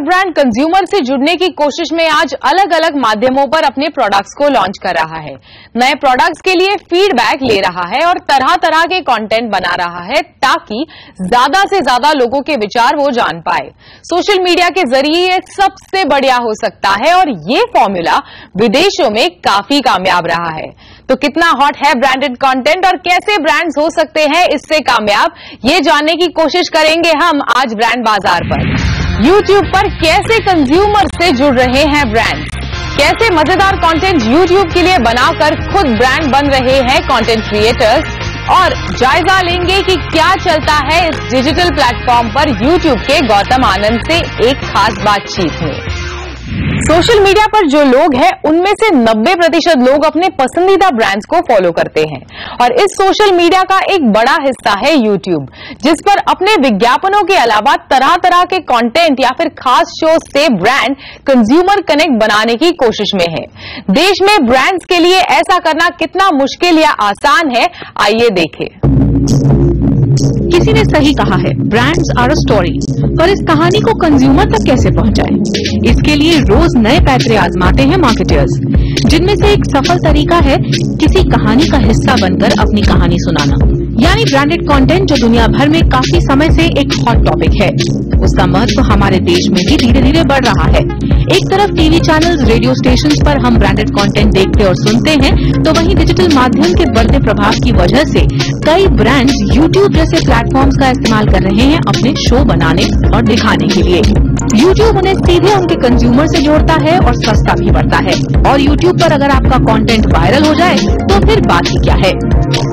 Brand consumer से जुड़ने की कोशिश में आज अलग अलग माध्यमों पर अपने प्रोडक्ट्स को लॉन्च कर रहा है। नए प्रोडक्ट्स के लिए फीडबैक ले रहा है और तरह तरह के कंटेंट बना रहा है ताकि ज्यादा से ज्यादा लोगों के विचार वो जान पाए। सोशल मीडिया के जरिए ये सबसे बढ़िया हो सकता है और ये फॉर्मूला विदेशों में काफी कामयाब रहा है। तो कितना हॉट है ब्रांडेड कंटेंट और कैसे ब्रांड्स हो सकते हैं इससे कामयाब, ये जानने की कोशिश करेंगे हम आज ब्रांड बाजार पर। YouTube पर कैसे कंज्यूमर से जुड़ रहे हैं ब्रांड्स, कैसे मजेदार कंटेंट YouTube के लिए बनाकर खुद ब्रांड बन रहे हैं कंटेंट क्रिएटर्स, और जायजा लेंगे कि क्या चलता है इस डिजिटल प्लेटफॉर्म पर YouTube के गौतम आनंद से एक खास बातचीत में। सोशल मीडिया पर जो लोग हैं उनमें से 90% लोग अपने पसंदीदा ब्रांड्स को फॉलो करते हैं और इस सोशल मीडिया का एक बड़ा हिस्सा है YouTube, जिस पर अपने विज्ञापनों के अलावा तरह तरह के कंटेंट या फिर खास शो से ब्रांड कंज्यूमर कनेक्ट बनाने की कोशिश में है। देश में ब्रांड्स के लिए ऐसा करना कितना मुश्किल या आसान है, आइए देखें। किसी ने सही कहा है, ब्रांड्स आर अ स्टोरी, पर इस कहानी को कंज्यूमर तक कैसे पहुंचाएं? इसके लिए रोज नए पैतरे आजमाते हैं मार्केटर्स, जिनमें से एक सफल तरीका है किसी कहानी का हिस्सा बनकर अपनी कहानी सुनाना, यानी ब्रांडेड कंटेंट, जो दुनिया भर में काफी समय से एक हॉट टॉपिक है। उसका महत्व हमारे देश में भी धीरे धीरे बढ़ रहा है। एक तरफ टीवी चैनल्स, रेडियो स्टेशंस पर हम ब्रांडेड कंटेंट देखते और सुनते हैं, तो वहीं डिजिटल माध्यम के बढ़ते प्रभाव की वजह से कई ब्रांड्स YouTube जैसे प्लेटफॉर्म्स का इस्तेमाल कर रहे हैं अपने शो बनाने और दिखाने के लिए। YouTube उन्हें सीधे उनके कंज्यूमर से जोड़ता है और सस्ता भी पड़ता है। और YouTube पर अगर आपका कंटेंट वायरल हो जाए तो फिर बात ही क्या है।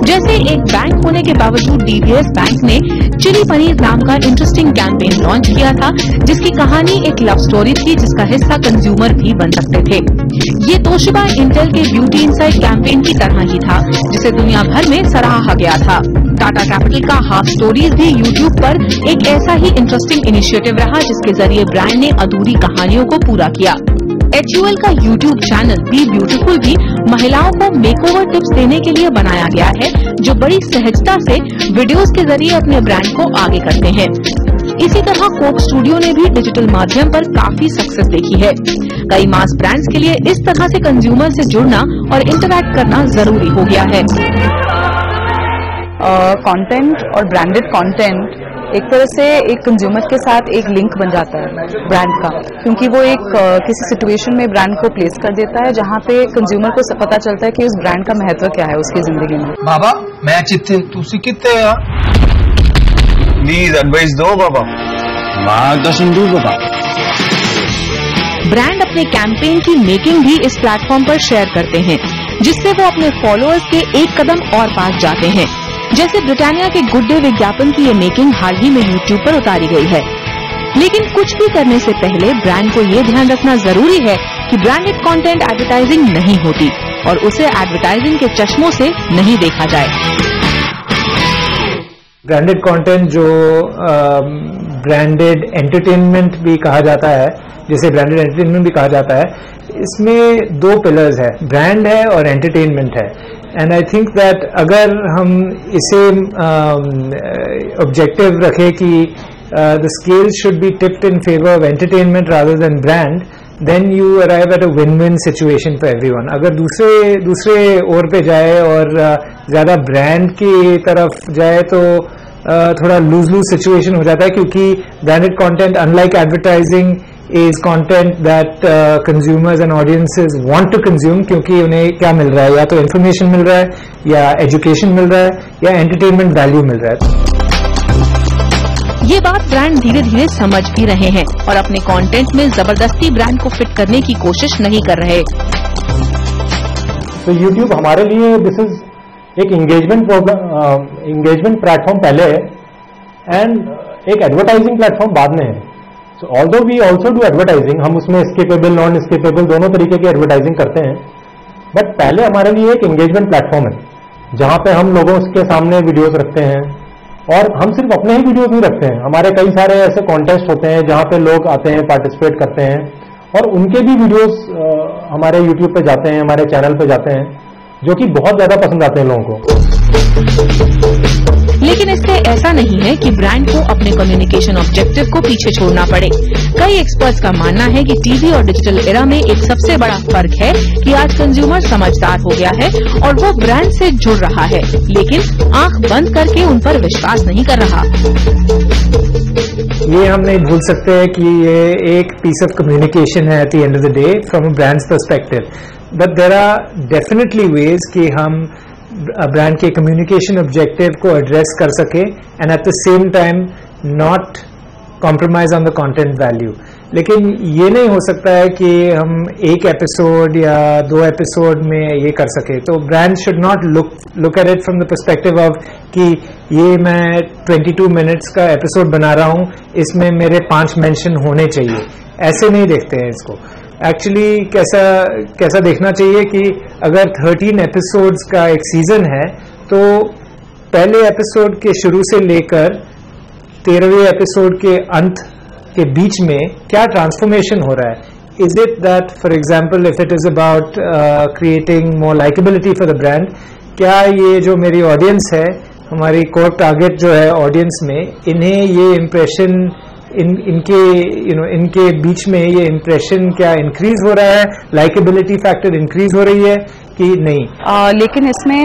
जैसे एक बैंक होने के बावजूद DBS बैंक ने चिली पनीर नाम का इंटरेस्टिंग कैंपेन लॉन्च किया था, जिसकी कहानी एक लव स्टोरी थी जिसका हिस्सा कंज्यूमर भी बन सकते थे। ये तोशिबा इंटेल के ब्यूटी इनसाइड कैंपेन की तरह ही था, जिसे दुनिया भर में सराहा गया था। टाटा कैपिटल का हाफ स्टोरीज भी YouTube पर एक ऐसा ही इंटरेस्टिंग इनिशिएटिव रहा, जिसके जरिए ब्रांड ने अधूरी कहानियों को पूरा किया। HUL का YouTube चैनल बी ब्यूटीफुल भी महिलाओं को मेकओवर टिप्स देने के लिए बनाया गया है, जो बड़ी सहजता से वीडियोस के जरिए अपने ब्रांड को आगे करते हैं। इसी तरह कोक स्टूडियो ने भी डिजिटल माध्यम पर काफी सक्सेस देखी है। कई मास ब्रांड्स के लिए इस तरह से कंज्यूमर से जुड़ना और इंटरैक्ट करना जरूरी हो गया है। कंटेंट और ब्रांडेड कंटेंट एक तरह से एक कंज्यूमर के साथ एक लिंक बन जाता है ब्रांड का, क्योंकि वो एक किसी सिचुएशन में ब्रांड को प्लेस कर देता है जहाँ पे कंज्यूमर को पता चलता है कि उस ब्रांड का महत्व क्या है उसकी जिंदगी में। बाबा मैं चित्ते तुसी कितने प्लीज एडवाइस दो बाबा, मार्गदर्शन दो बाबा। ब्रांड अपने कैंपेन की मेकिंग भी इस प्लेटफॉर्म पर शेयर करते हैं, जिससे वो अपने फॉलोअर्स के एक कदम और पास जाते हैं। जैसे ब्रिटानिया के गुड डे विज्ञापन की ये मेकिंग हाल ही में YouTube पर उतारी गई है। लेकिन कुछ भी करने से पहले ब्रांड को ये ध्यान रखना जरूरी है कि ब्रांडेड कंटेंट एडवर्टाइजिंग नहीं होती और उसे एडवर्टाइजिंग के चश्मों से नहीं देखा जाए। ब्रांडेड कंटेंट जो ब्रांडेड एंटरटेनमेंट भी कहा जाता है, जिसे ब्रांडेड एंटरटेनमेंट भी कहा जाता है, इसमें दो पिलर्स है, ब्रांड है और एंटरटेनमेंट है। एंड आई थिंक दैट अगर हम इसे ऑब्जेक्टिव रखें कि the scale should be tipped in favour of entertainment rather than brand, then you arrive at a win-win situation for everyone. अगर दूसरे ओर पे जाए और ज्यादा ब्रांड की तरफ जाए तो थोड़ा लूज सिचुएशन हो जाता है, क्योंकि branded content unlike advertising is content that consumers and audiences want to consume, क्योंकि उन्हें क्या मिल रहा है, या तो information मिल रहा है, या education मिल रहा है, या entertainment value मिल रहा है। ये बात ब्रांड धीरे धीरे समझ भी रहे हैं और अपने कंटेंट में जबरदस्ती ब्रांड को फिट करने की कोशिश नहीं कर रहे। तो YouTube हमारे लिए दिस इज एक इंगेजमेंट प्लेटफॉर्म पहले है एंड एक एडवर्टाइजिंग प्लेटफॉर्म बाद में है। So although we also do advertising, हम उसमें escapable, non escapable दोनों तरीके की एडवर्टाइजिंग करते हैं, बट पहले हमारे लिए एक एंगेजमेंट प्लेटफॉर्म है जहां पे हम लोगों के सामने वीडियोस रखते हैं। और हम सिर्फ अपने ही वीडियोस नहीं रखते हैं, हमारे कई सारे ऐसे कॉन्टेस्ट होते हैं जहां पे लोग आते हैं, पार्टिसिपेट करते हैं और उनके भी वीडियोस हमारे यूट्यूब पे जाते हैं, हमारे चैनल पे जाते हैं, जो कि बहुत ज्यादा पसंद आते हैं लोगों को। लेकिन इससे ऐसा नहीं है कि ब्रांड को अपने कम्युनिकेशन ऑब्जेक्टिव को पीछे छोड़ना पड़े। कई एक्सपर्ट्स का मानना है कि टीवी और डिजिटल एरा में एक सबसे बड़ा फर्क है कि आज कंज्यूमर समझदार हो गया है और वो ब्रांड से जुड़ रहा है, लेकिन आंख बंद करके उन पर विश्वास नहीं कर रहा। ये हम नहीं भूल सकते हैं कि ये एक पीस ऑफ कम्युनिकेशन है at the end of the day from a brand's perspective, but there are definitely ways कि हम ब्रांड के कम्युनिकेशन ऑब्जेक्टिव को एड्रेस कर सके and at the same time not compromise on the content value. लेकिन ये नहीं हो सकता है कि हम एक एपिसोड या 2 एपिसोड में ये कर सके। तो brand should not look at it from the perspective of कि ये मैं 22 मिनट्स का एपिसोड बना रहा हूं, इसमें मेरे 5 मेंशन होने चाहिए, ऐसे नहीं देखते हैं इसको। एक्चुअली कैसा देखना चाहिए कि अगर 13 एपिसोड्स का एक सीजन है तो पहले एपिसोड के शुरू से लेकर 13वें एपिसोड के अंत के बीच में क्या ट्रांसफॉर्मेशन हो रहा है। Is it that for example if it is about creating more likeability for the brand, क्या ये जो मेरी ऑडियंस है, हमारी कोर टारगेट जो है ऑडियंस में, इन्हें ये इम्प्रेशन इनके बीच में ये इम्प्रेशन क्या इंक्रीज हो रहा है, लाइकेबिलिटी फैक्टर इंक्रीज हो रही है कि नहीं। लेकिन इसमें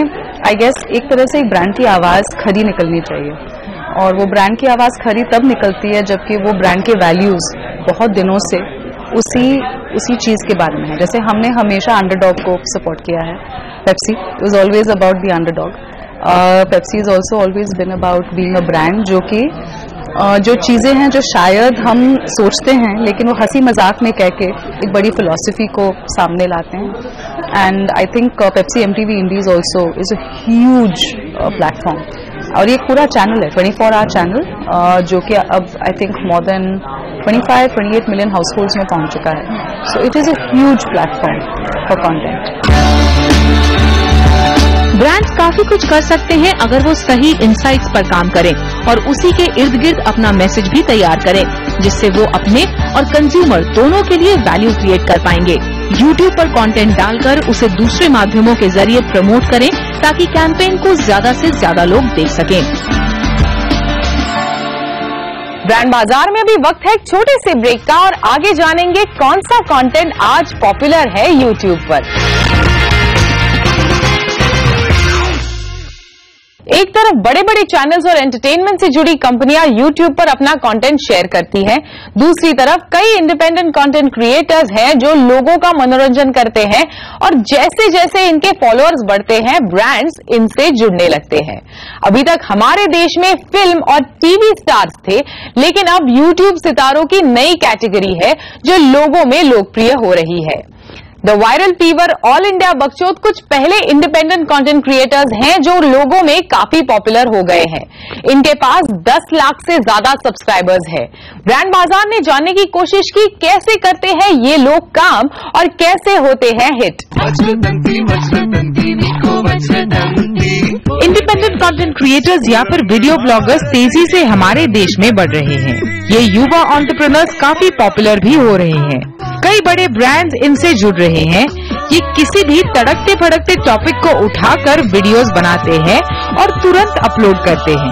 आई गेस एक तरह से एक ब्रांड की आवाज खरी निकलनी चाहिए, और वो ब्रांड की आवाज खरी तब निकलती है जबकि वो ब्रांड के वैल्यूज बहुत दिनों से उसी चीज के बारे में है। जैसे हमने हमेशा अंडरडॉग को सपोर्ट किया है। Pepsi was always about the underdog. Pepsi is also always been about being a brand जो कि जो चीजें हैं जो शायद हम सोचते हैं लेकिन वो हंसी मजाक में कह के एक बड़ी फिलॉसफी को सामने लाते हैं। And I think Pepsi MTV Indies also is a huge platform, और ये पूरा चैनल है 24 आवर चैनल जो कि अब I think more than 25-28 million house holds में पहुंच चुका है। So it is a huge platform for content. Brands काफी कुछ कर सकते हैं अगर वो सही इनसाइट्स पर काम करें और उसी के इर्द गिर्द अपना मैसेज भी तैयार करें, जिससे वो अपने और कंज्यूमर दोनों के लिए वैल्यू क्रिएट कर पाएंगे। YouTube पर कंटेंट डालकर उसे दूसरे माध्यमों के जरिए प्रमोट करें ताकि कैंपेन को ज्यादा से ज्यादा लोग देख सकें। ब्रांड बाजार में अभी वक्त है एक छोटे से ब्रेक का, और आगे जानेंगे कौन सा कंटेंट आज पॉपुलर है YouTube पर। एक तरफ बड़े बड़े चैनल्स और एंटरटेनमेंट से जुड़ी कंपनियां YouTube पर अपना कंटेंट शेयर करती हैं, दूसरी तरफ कई इंडिपेंडेंट कंटेंट क्रिएटर्स हैं जो लोगों का मनोरंजन करते हैं, और जैसे जैसे इनके फॉलोअर्स बढ़ते हैं ब्रांड्स इनसे जुड़ने लगते हैं। अभी तक हमारे देश में फिल्म और टीवी स्टार्स थे, लेकिन अब YouTube सितारों की नई कैटेगरी है जो लोगों में लोकप्रिय हो रही है। The viral fever all India Bakchod कुछ पहले इंडिपेंडेंट कंटेंट क्रिएटर्स हैं जो लोगों में काफी पॉपुलर हो गए हैं। इनके पास 10 लाख से ज्यादा सब्सक्राइबर्स हैं। ब्रांड बाजार ने जानने की कोशिश की कैसे करते हैं ये लोग काम और कैसे होते हैं हिट। इंडिपेंडेंट कंटेंट क्रिएटर्स या फिर वीडियो ब्लॉगर्स तेजी से हमारे देश में बढ़ रहे हैं। ये युवा एंटरप्रेन्योर्स काफी पॉपुलर भी हो रहे हैं। कई बड़े ब्रांड्स इनसे जुड़ रहे हैं। ये किसी भी तड़कते फड़कते टॉपिक को उठाकर वीडियोस बनाते हैं और तुरंत अपलोड करते हैं।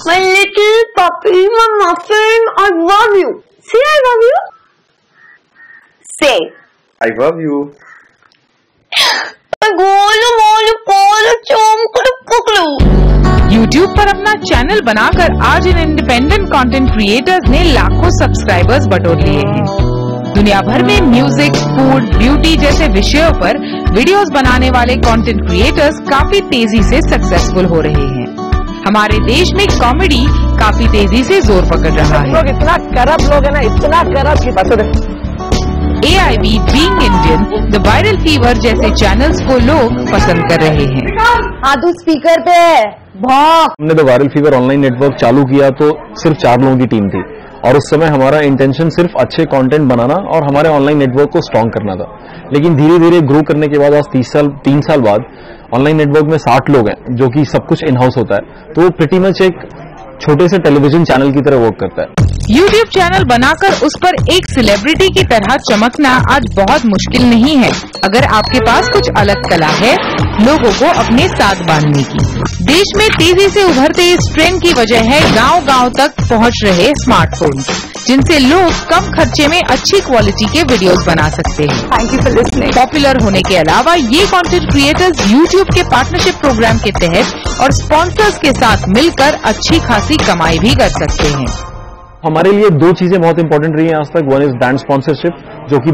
My little puppy, my muffin, I love you. Say I love you. Say I love you. YouTube पर अपना चैनल बनाकर आज इन इंडिपेंडेंट कंटेंट क्रिएटर्स ने लाखों सब्सक्राइबर्स बटोर लिए हैं। दुनिया भर में म्यूजिक, फूड, ब्यूटी जैसे विषयों पर वीडियोस बनाने वाले कंटेंट क्रिएटर्स काफी तेजी से सक्सेसफुल हो रहे हैं। हमारे देश में कॉमेडी काफी तेजी से जोर पकड़ रहा है। लोग इतना करप्ट लोग है ना, इतना करप्ट की बात है। AIB, being Indian, the viral fever जैसे चैनल्स को लोग पसंद कर रहे हैं। हाँ तू स्पीकर पे है। हमने the viral fever online network चालू किया तो सिर्फ 4 लोगों की टीम थी, और उस समय हमारा इंटेंशन सिर्फ अच्छे कंटेंट बनाना और हमारे ऑनलाइन नेटवर्क को स्ट्रांग करना था। लेकिन धीरे धीरे ग्रो करने के बाद आज 3 साल बाद ऑनलाइन नेटवर्क में 60 लोग हैं जो कि सब कुछ इन हाउस होता है, तो वो प्रिटी मच एक छोटे से टेलीविजन चैनल की तरह वर्क करता है। YouTube चैनल बनाकर उस पर एक सेलिब्रिटी की तरह चमकना आज बहुत मुश्किल नहीं है, अगर आपके पास कुछ अलग कला है लोगों को अपने साथ बांधने की। देश में तेजी से उभरते इस ट्रेंड की वजह है गांव-गांव तक पहुंच रहे स्मार्टफोन, जिनसे लोग कम खर्चे में अच्छी क्वालिटी के वीडियोस बना सकते हैं। Thank you for listening. Popular होने के अलावा ये कंटेंट क्रिएटर्स YouTube के पार्टनरशिप प्रोग्राम के तहत और स्पॉन्सर्स के साथ मिलकर अच्छी खासी कमाई भी कर सकते हैं। हमारे लिए दो चीजें बहुत इंपॉर्टेंट रही हैं आज तक। वन इज ब्रांड स्पॉन्सरशिप, जो कि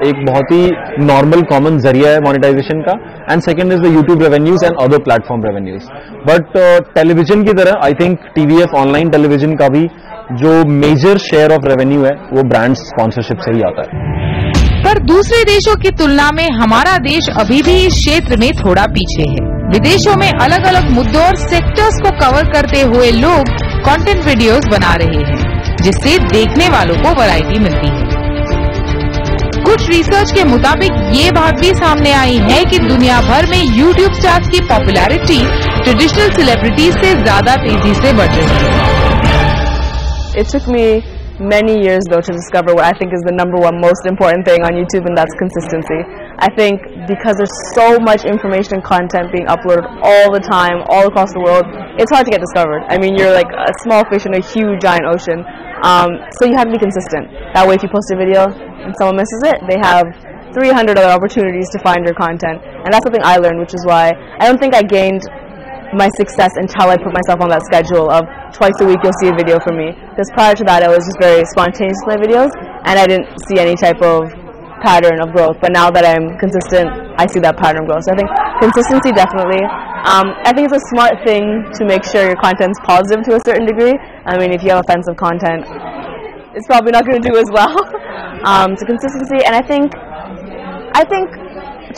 एक बहुत ही नॉर्मल कॉमन जरिया है मोनेटाइजेशन का, and second is the YouTube revenues and other platform revenues. But television की तरह I think TVF online television का भी जो मेजर शेयर ऑफ रेवेन्यू है वो ब्रांड स्पॉन्सरशिप से ही आता है। पर दूसरे देशों की तुलना में हमारा देश अभी भी इस क्षेत्र में थोड़ा पीछे है। विदेशों में अलग अलग मुद्दों और सेक्टर्स को कवर करते हुए लोग कंटेंट वीडियोस बना रहे हैं, जिससे देखने वालों को वैरायटी मिलती है। कुछ रिसर्च के मुताबिक ये बात भी सामने आई है कि दुनिया भर में YouTube स्टार्स की पॉपुलैरिटी ट्रेडिशनल सेलिब्रिटीज से ज्यादा तेजी से बढ़ रही है। It took me many years though to discover what I think is the #1 most important thing on YouTube, and that's consistency. I think because there's so much information and content being uploaded all the time, all across the world, it's hard to get discovered. I mean, you're like a small fish in a huge giant ocean. So you have to be consistent. That way if you post a video and someone misses it, they have 300 other opportunities to find your content. And that's something I learned, which is why I don't think I gained my success until I put myself on that schedule of twice a week you'll see a video from me. Because prior to that I was just very spontaneous with my videos and I didn't see any type of pattern of growth. But now that I'm consistent, I see that pattern of growth. So I think consistency definitely. I think it's a smart thing to make sure your content's positive to a certain degree. I mean, if you have offensive content, it's probably not going to do as well. So consistency, and I think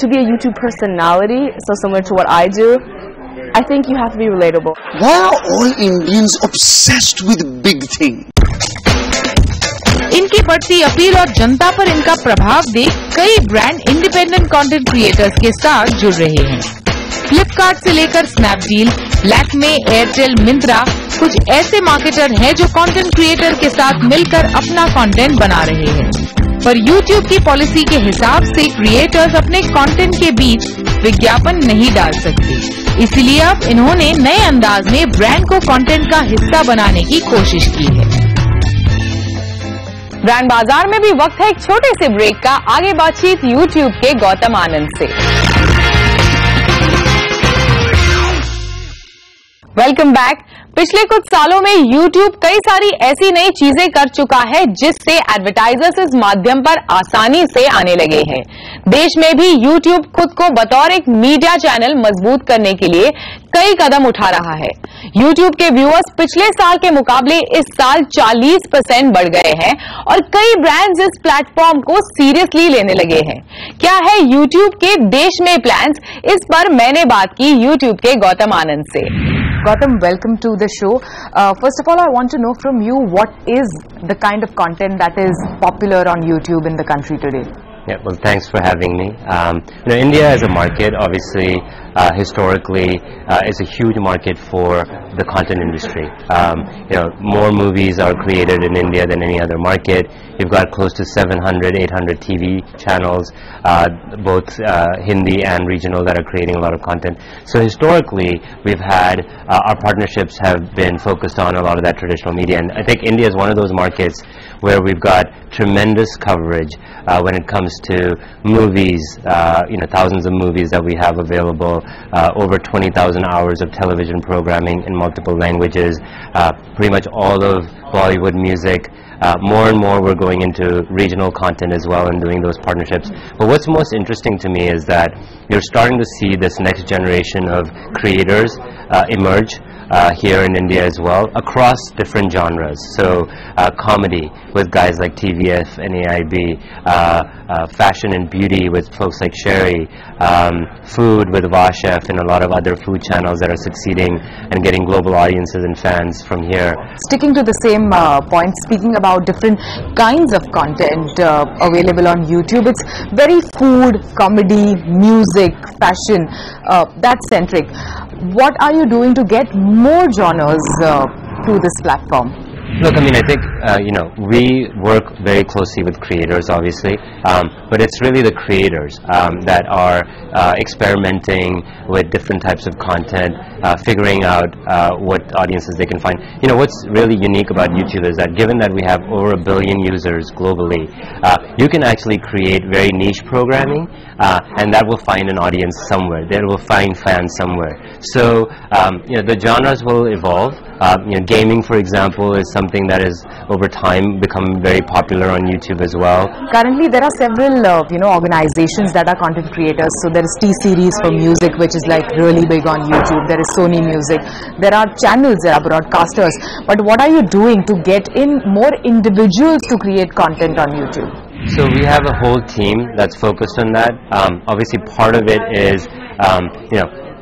to be a YouTube personality, so similar to what I do, I think you have to be relatable. Why are all Indians obsessed with big things? इनकी बढ़ती appeal और जनता पर इनका प्रभाव देख कई brand independent content creators के साथ जुड़ रहे हैं। फ्लिपकार्ट से लेकर स्नैपडील, लैक्मे, एयरटेल, मिंत्रा कुछ ऐसे मार्केटर हैं जो कंटेंट क्रिएटर के साथ मिलकर अपना कंटेंट बना रहे हैं। पर YouTube की पॉलिसी के हिसाब से क्रिएटर्स अपने कंटेंट के बीच विज्ञापन नहीं डाल सकते, इसलिए अब इन्होंने नए अंदाज में ब्रांड को कंटेंट का हिस्सा बनाने की कोशिश की है। ब्रांड बाजार में भी वक्त है एक छोटे से ब्रेक का। आगे बातचीत YouTube के गौतम आनंद से। Welcome back. पिछले कुछ सालों में YouTube कई सारी ऐसी नई चीजें कर चुका है जिससे एडवर्टाइजर्स इस माध्यम पर आसानी से आने लगे हैं। देश में भी YouTube खुद को बतौर एक मीडिया चैनल मजबूत करने के लिए कई कदम उठा रहा है। YouTube के व्यूअर्स पिछले साल के मुकाबले इस साल 40% बढ़ गए हैं और कई ब्रांड्स इस प्लेटफॉर्म को सीरियसली लेने लगे हैं। क्या है YouTube के देश में प्लान्स, इस पर मैंने बात की YouTube के गौतम आनंद से। Gautam, welcome to the show. First of all, I want to know from you, what is the kind of content that is popular on YouTube in the country today? Yeah, well, thanks for having me. India as a market, obviously, historically, is a huge market for the content industry. More movies are created in India than any other market. You've got close to 700, 800 TV channels, both Hindi and regional, that are creating a lot of content. So historically, we've had, our partnerships have been focused on a lot of that traditional media. And I think India is one of those markets where we've got tremendous coverage when it comes to movies, thousands of movies that we have available, over 20,000 hours of television programming in multiple languages, pretty much all of Bollywood music. More and more we're going into regional content as well and doing those partnerships. But what's most interesting to me is that you're starting to see this next generation of creators emerge here in India as well, across different genres. So comedy with guys like TVF and AIB, fashion and beauty with folks like Sherry, food with Vashef and a lot of other food channels that are succeeding and getting global audiences and fans from here. Sticking to the same point, speaking about different kinds of content available on YouTube, it's very food, comedy, music, fashion, that centric. What are you doing to get more genres to this platform? Look, I mean, I think, we work very closely with creators, obviously, but it's really the creators that are experimenting with different types of content, figuring out what audiences they can find. You know, what's really unique about YouTube is that given that we have over 1 billion users globally, you can actually create very niche programming, and that will find an audience somewhere. That will find fans somewhere. So, the genres will evolve. Gaming, for example, is something that has over time become very popular on YouTube as well. Currently, there are several, organizations that are content creators. So there is T-Series for music, which is like really big on YouTube. There is Sony Music. There are channels, there are broadcasters. But what are you doing to get in more individuals to create content on YouTube? So we have a whole team that's focused on that. Obviously, part of it is,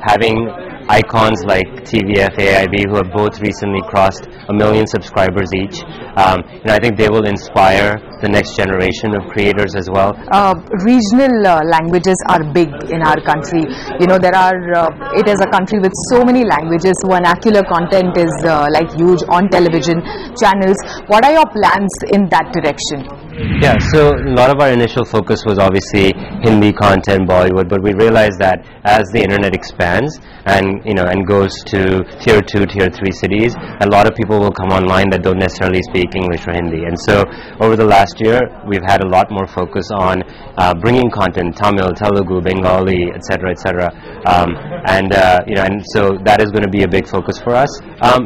having icons like TVF, AIB, who have both recently crossed 1 million subscribers each. I think they will inspire the next generation of creators as well. Regional languages are big in our country. It is a country with so many languages. Vernacular content is huge on television channels. What are your plans in that direction? Yeah, so a lot of our initial focus was obviously Hindi content, Bollywood, but we realized that as the internet expands and goes to tier 2, tier 3 cities, a lot of people will come online that don't necessarily speak English or Hindi. And so over the last year, we've had a lot more focus on bringing content, Tamil, Telugu, Bengali, etc., etc. And so that is going to be a big focus for us.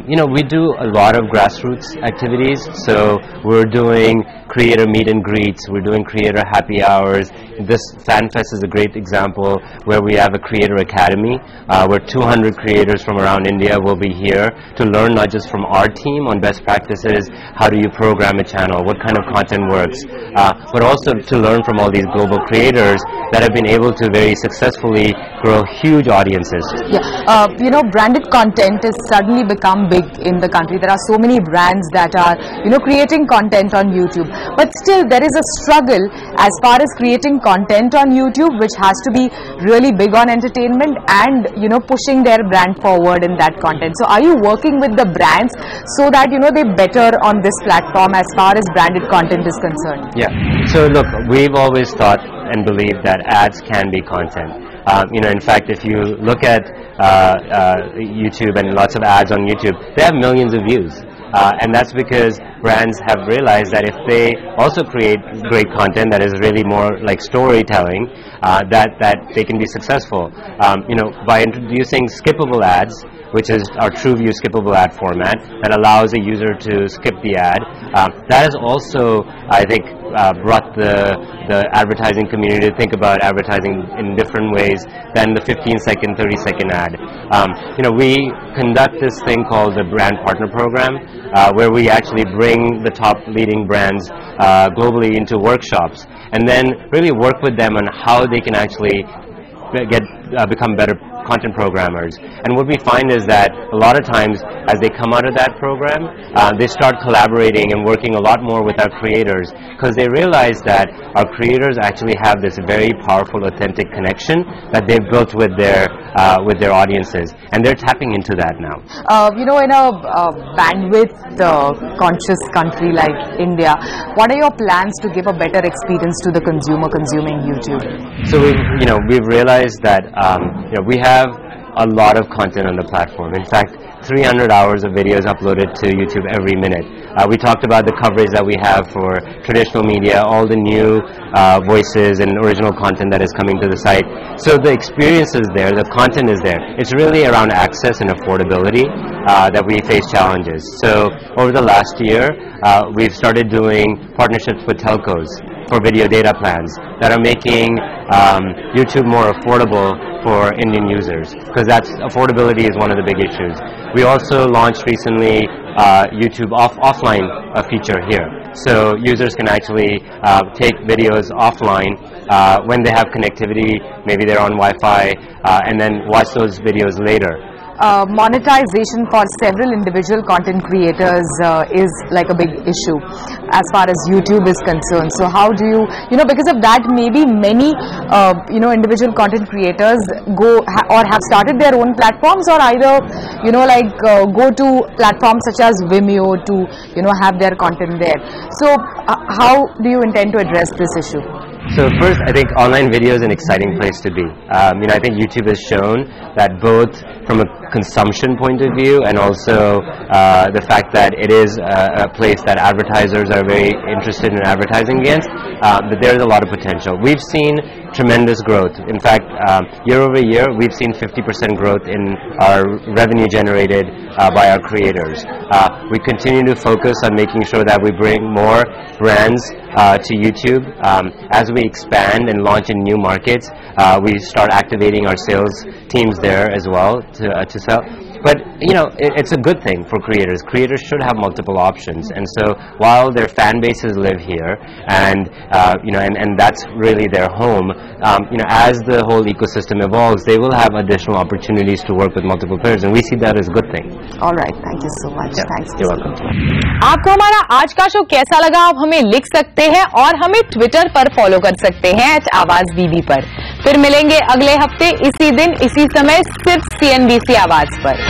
We do a lot of grassroots activities, so we're doing creator meet and greets, we're doing creator happy hours. This FanFest is a great example where we have a creator academy where 200 creators from around India will be here to learn not just from our team on best practices, how do you program a channel, what kind of content works, but also to learn from all these global creators that have been able to very successfully grow huge audiences. Yeah, branded content has suddenly become big in the country. There are so many brands that are, creating content on YouTube. But still, there is a struggle as far as creating content on YouTube, which has to be really big on entertainment and, pushing their brand forward in that content. So are you working with the brands so that, they better on this platform as far as branded content is concerned? Yeah. So look, we've always thought and believed that ads can be content. In fact, if you look at YouTube and lots of ads on YouTube, they have millions of views. And that's because brands have realized that if they also create great content that is really more like storytelling, that they can be successful. By introducing skippable ads, which is our TrueView skippable ad format that allows a user to skip the ad. That has also, I think, brought the advertising community to think about advertising in different ways than the 15-second, 30-second ad. We conduct this thing called the Brand Partner Program, where we actually bring the top leading brands globally into workshops and then really work with them on how they can actually become better content programmers. And what we find is that a lot of times as they come out of that program, they start collaborating and working a lot more with our creators because they realize that our creators actually have this very powerful, authentic connection that they've built with their audiences, and they're tapping into that now. In a bandwidth conscious country like India, what are your plans to give a better experience to the consumer consuming YouTube? So we've realized that we have a lot of content on the platform. In fact, 300 hours of videos uploaded to YouTube every minute. We talked about the coverage that we have for traditional media, all the new voices and original content that is coming to the site. So the experience is there, the content is there. It's really around access and affordability that we face challenges. So over the last year, we've started doing partnerships with telcos for video data plans that are making YouTube more affordable for Indian users, because affordability is one of the big issues. We also launched recently YouTube offline feature here, so users can actually take videos offline when they have connectivity, maybe they're on Wi-Fi, and then watch those videos later. monetization for several individual content creators is like a big issue as far as YouTube is concerned. So how do you, because of that, maybe many, individual content creators go or have started their own platforms, or either, go to platforms such as Vimeo to, have their content there. So how do you intend to address this issue? So first, I think online video is an exciting place to be. I think YouTube has shown that both from a consumption point of view and also the fact that it is a place that advertisers are very interested in advertising against, that there is a lot of potential. We've seen tremendous growth. In fact, year over year, we've seen 50% growth in our revenue generated by our creators. We continue to focus on making sure that we bring more brands to YouTube. As we expand and launch in new markets, we start activating our sales teams there as well to sell. But it's a good thing for creators. Creators should have multiple options, and so while their fan bases live here, and that's really their home, as the whole ecosystem evolves, they will have additional opportunities to work with multiple players, and we see that as a good thing. All right, thank you so much. Yeah, Thanks. you're welcome. आपको हमारा आज का show कैसा लगा आप हमें लिख सकते हैं और हमें ट्विटर पर फॉलो कर सकते हैं @आवाज़ पर। फिर मिलेंगे अगले हफ्ते इसी दिन इसी समय सिर्फ CNBC आवाज पर।